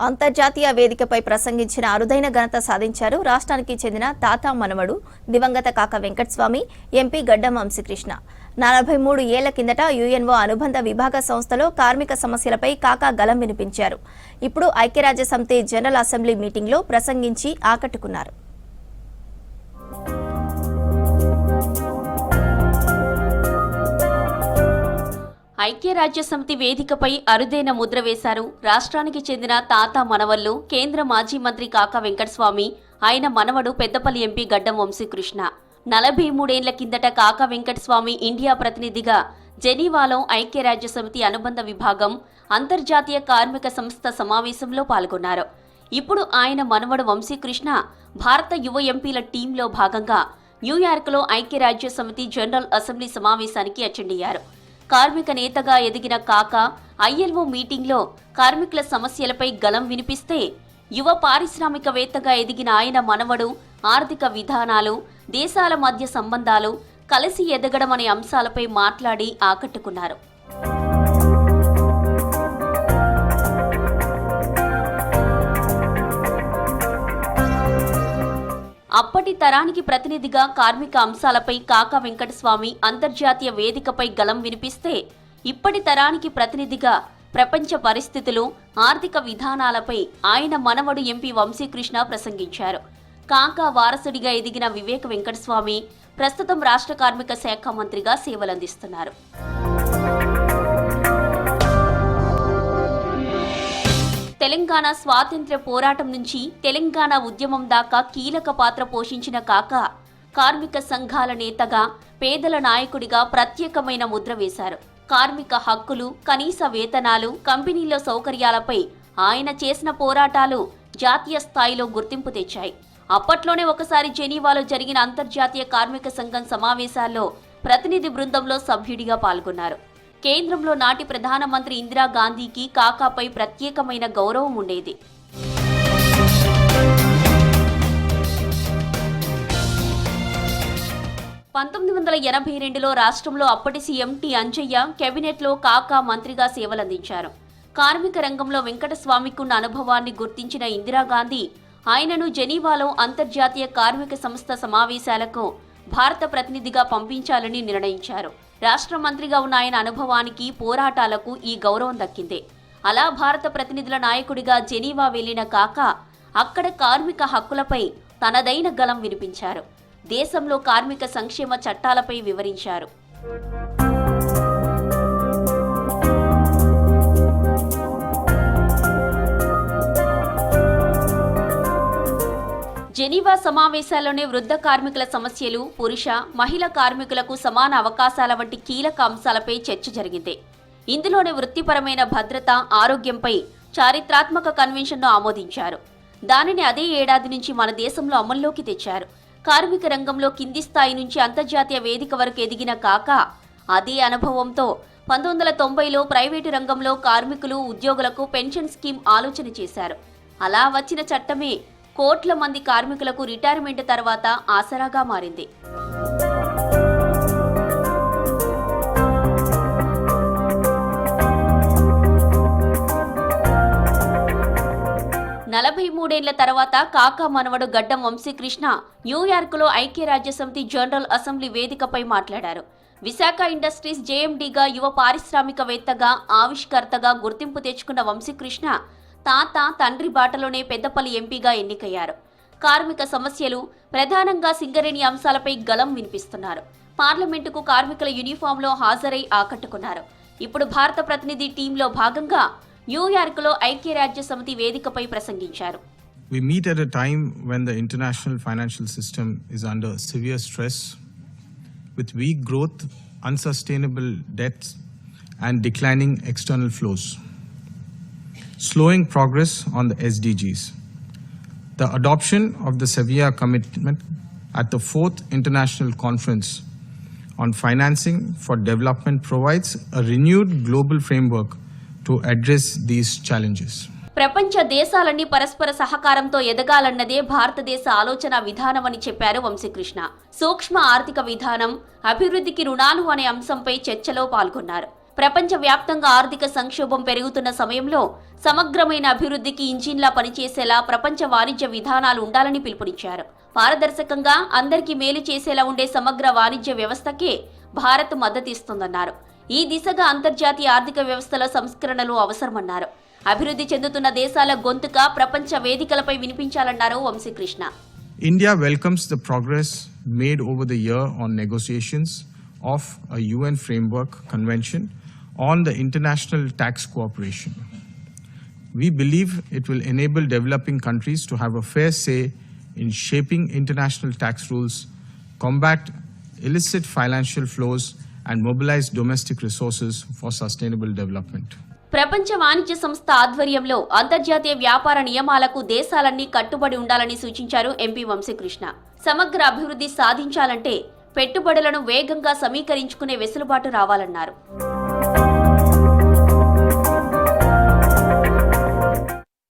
అంతర్జాతీయ వేదికపై ప్రసంగించిన అరుదైన ఘనత సాధించారు రాష్ట్రానికి చెందిన తాత మనవడు దివంగత కాకా వెంకటస్వామి ఎంపీ గడ్డం వంశీకృష్ణ. 43 ఏళ్ల కిందట యుఎన్ఓ అనుబంధ విభాగ సంస్థలో కార్మిక సమస్యలపై కాకా గలం వినిపించారు. ఇప్పుడు ఐక్యరాజ్యసమితి జనరల్ అసెంబ్లీ మీటింగ్లో ప్రసంగించి ఆకట్టుకున్నారు. ఐక్యరాజ్యసమితి వేదికపై అరుదైన ముద్ర వేశారు రాష్ట్రానికి చెందిన తాత మనవళ్లు కేంద్ర మాజీ మంత్రి కాకా వెంకటస్వామి, ఆయన మనవడు పెద్దపల్లి ఎంపీ గడ్డం వంశీకృష్ణ. 43 ఏళ్ల కిందట కాకా వెంకటస్వామి ఇండియా ప్రతినిధిగా జెనీవాలో ఐక్యరాజ్యసమితి అనుబంధ విభాగం అంతర్జాతీయ కార్మిక సంస్థ సమావేశంలో పాల్గొన్నారు. ఇప్పుడు ఆయన మనవడు వంశీకృష్ణ భారత యువ ఎంపీల టీంలో భాగంగా న్యూయార్క్లో ఐక్యరాజ్యసమితి జనరల్ అసెంబ్లీ సమావేశానికి అటెండ్ అయ్యారు. కార్మిక నేతగా ఎదిగిన కాకా ఐఎల్ఓ మీటింగ్లో కార్మికుల సమస్యలపై గలం వినిపిస్తే, యువ పారిశ్రామికవేత్తగా ఎదిగిన ఆయన మనవడు ఆర్థిక విధానాలు, దేశాల మధ్య సంబంధాలు, కలిసి ఎదగడం అనే అంశాలపై మాట్లాడి ఆకట్టుకున్నారు. అప్పటి తరానికి ప్రతినిధిగా కార్మిక అంశాలపై కాకా వెంకటస్వామి అంతర్జాతీయ వేదికపై గలం వినిపిస్తే, ఇప్పటి తరానికి ప్రతినిధిగా ప్రపంచ పరిస్థితులు, ఆర్థిక విధానాలపై ఆయన మనవడు ఎంపీ వంశీకృష్ణ ప్రసంగించారు. కాకా వారసుడిగా ఎదిగిన వివేక వెంకటస్వామి ప్రస్తుతం రాష్ట్ర కార్మిక శాఖ మంత్రిగా సేవలందిస్తున్నారు. తెలంగాణ స్వాతంత్ర్య పోరాటం నుంచి తెలంగాణ ఉద్యమం దాకా కీలక పాత్ర పోషించిన కాకా కార్మిక సంఘాల నేతగా, పేదల నాయకుడిగా ప్రత్యేకమైన ముద్ర వేశారు. కార్మిక హక్కులు, కనీస వేతనాలు, కంపెనీల్లో సౌకర్యాలపై ఆయన చేసిన పోరాటాలు జాతీయ స్థాయిలో గుర్తింపు తెచ్చాయి. అప్పట్లోనే ఒకసారి జెనీవాలో జరిగిన అంతర్జాతీయ కార్మిక సంఘం సమావేశాల్లో ప్రతినిధి బృందంలో సభ్యుడిగా పాల్గొన్నారు. కేంద్రంలో నాటి ప్రధానమంత్రి ఇందిరాగాంధీకి కాకాపై ప్రత్యేకమైన గౌరవం ఉండేది. రాష్ట్రంలో అప్పటి సీఎం టి అంజయ్య కేబినెట్లో కాకా మంత్రిగా సేవలందించారు. కార్మిక రంగంలో వెంకటస్వామికున్న అనుభవాన్ని గుర్తించిన ఇందిరాగాంధీ ఆయనను జెనీవాలో అంతర్జాతీయ కార్మిక సంస్థ సమావేశాలకు భారత ప్రతినిధిగా పంపించాలని నిర్ణయించారు. రాష్ట్ర మంత్రిగా ఉన్న ఆయన అనుభవానికి, పోరాటాలకు ఈ గౌరవం దక్కిందే. అలా భారత ప్రతినిధుల నాయకుడిగా జెనీవా వెళ్లిన కాకా అక్కడ కార్మిక హక్కులపై తనదైన గలం వినిపించారు. దేశంలో కార్మిక సంక్షేమ చట్టాలపై వివరించారు. జెనీవా సమావేశాల్లోనే వృద్ధ కార్మికుల సమస్యలు, పురుష, మహిళా కార్మికులకు సమాన అవకాశాల వంటి కీలక అంశాలపై చర్చ జరిగింది. ఇందులోనే వృత్తిపరమైన భద్రత, ఆరోగ్యంపై చారిత్రాత్మక కన్వెన్షన్ను ఆమోదించారు. దానిని అదే ఏడాది నుంచి మన దేశంలో అమల్లోకి తెచ్చారు. కార్మిక రంగంలో కింది స్థాయి నుంచి అంతర్జాతీయ వేదిక వరకు ఎదిగిన కాకా అదే అనుభవంతో 1990లో ప్రైవేటు రంగంలో కార్మికులు, ఉద్యోగులకు పెన్షన్ స్కీమ్ ఆలోచన చేశారు. అలా వచ్చిన చట్టమే కోట్ల మంది కార్మికులకు రిటైర్మెంట్ తర్వాత ఆసరాగా మారింది. నలభై 43 తర్వాత కాకా మనవడు గడ్డం వంశీకృష్ణ న్యూయార్క్లో ఐక్యరాజ్యసమితి జనరల్ అసెంబ్లీ వేదికపై మాట్లాడారు. విశాఖ ఇండస్ట్రీస్ జేఎండీగా, యువ పారిశ్రామికవేత్తగా, ఆవిష్కర్తగా గుర్తింపు తెచ్చుకున్న వంశీకృష్ణ తాత, తండ్రి బాటలోనే పెద్దపల్లి ఎంపీగా ఎన్నికయ్యారు. కార్మిక సమస్యలు, ప్రధానంగా సింగరేణి అంశాలపై గలం వినిపిస్తున్నారు. పార్లమెంటుకు కార్మికుల యూనిఫామ్లో హాజరై ఆకట్టుకున్నారు. ఇప్పుడు భారత ప్రతినిధి టీంలో భాగంగా న్యూయార్క్లో ఐక్యరాజ్యసమితి వేదికపై ప్రసంగించారు. We meet at a time when the international financial system is under severe stress, with weak growth, unsustainable debts, and declining external flows, slowing progress on the SDGs. The adoption of the Sevilla Commitment at the 4th International Conference on Financing for Development provides a renewed global framework to address these challenges. ప్రపంచ దేశాలన్నీ పరస్పర సహకారంతో ఎదగాలన్నదే భారతదేశ ఆలోచన విధానమని చెప్పారు వంశీకృష్ణ. సూక్ష్మ ఆర్థిక విధానం, అభివృద్ధికి రుణాలు అనే అంశంపై చర్చలో పాల్గొన్నారు. ప్రపంచవ్యాప్తంగా ఆర్థిక సంక్షోభం పెరుగుతున్న సమయంలో సమగ్రమైన అభివృద్ధికి ఇంజిన్లా పనిచేసేలా ప్రపంచ వాణిజ్య విధానాలు ఉండాలని పిలుపునిచ్చారు. పారదర్శకంగా అందరికీ మేలు చేసేలా ఉండే సమగ్ర వాణిజ్య వ్యవస్థకే భారత్ మద్దతిస్తుందన్నారు. ఈ దిశగా అంతర్జాతీయ ఆర్థిక వ్యవస్థల సంస్కరణలు అవసరమన్నారు. అభివృద్ధి చెందుతున్న దేశాల గొంతుక ప్రపంచ వేదికలపై వినిపించాలన్నారు Vamsikrishna. India welcomes the progress made over the year on negotiations of a UN Framework Convention on the international tax cooperation. We believe it will enable developing countries to have a fair say in shaping international tax rules, combat illicit financial flows, and mobilize domestic resources for sustainable development. ప్రపంచ వాణిజ్య సంస్థ ఆధ్వర్యంలో అంతర్జాతీయ వ్యాపార నియమాలకు దేశాలన్నీ కట్టుబడి ఉండాలని సూచించారు ఎంపీ వంశీకృష్ణ. సమగ్ర అభివృద్ధి సాధించాలంటే పెట్టుబడులను వేగంగా సమీకరించుకునే వెసులుబాటు రావాలన్నారు.